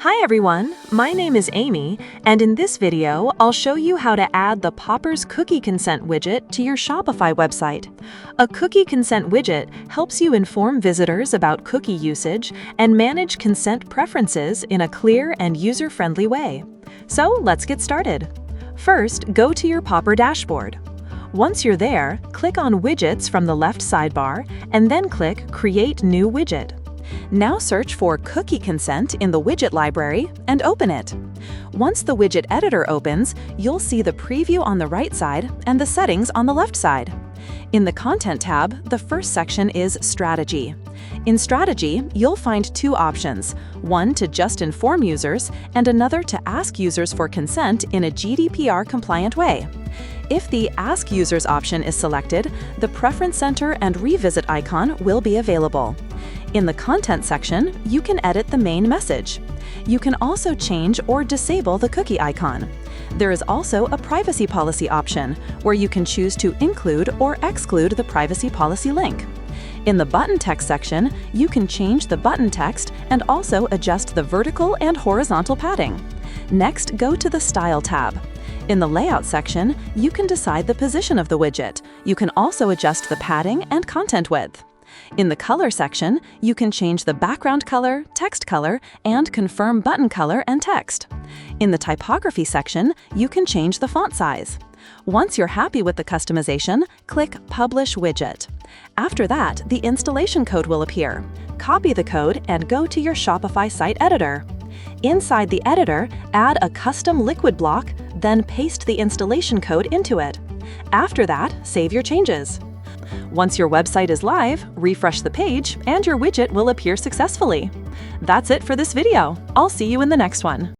Hi everyone, my name is Amy, and in this video, I'll show you how to add the Popper's Cookie Consent widget to your Shopify website. A Cookie Consent widget helps you inform visitors about cookie usage and manage consent preferences in a clear and user-friendly way. So let's get started. First, go to your Popper dashboard. Once you're there, click on Widgets from the left sidebar, and then click Create New Widget. Now search for Cookie Consent in the widget library and open it. Once the widget editor opens, you'll see the preview on the right side and the settings on the left side. In the Content tab, the first section is Strategy. In Strategy, you'll find two options, one to just inform users and another to ask users for consent in a GDPR-compliant way. If the Ask Users option is selected, the Preference Center and Revisit icon will be available. In the Content section, you can edit the main message. You can also change or disable the cookie icon. There is also a Privacy Policy option, where you can choose to include or exclude the privacy policy link. In the Button Text section, you can change the button text and also adjust the vertical and horizontal padding. Next, go to the Style tab. In the Layout section, you can decide the position of the widget. You can also adjust the padding and content width. In the Color section, you can change the background color, text color, and confirm button color and text. In the Typography section, you can change the font size. Once you're happy with the customization, click Publish Widget. After that, the installation code will appear. Copy the code and go to your Shopify site editor. Inside the editor, add a custom liquid block, then paste the installation code into it. After that, save your changes. Once your website is live, refresh the page and your widget will appear successfully. That's it for this video. I'll see you in the next one.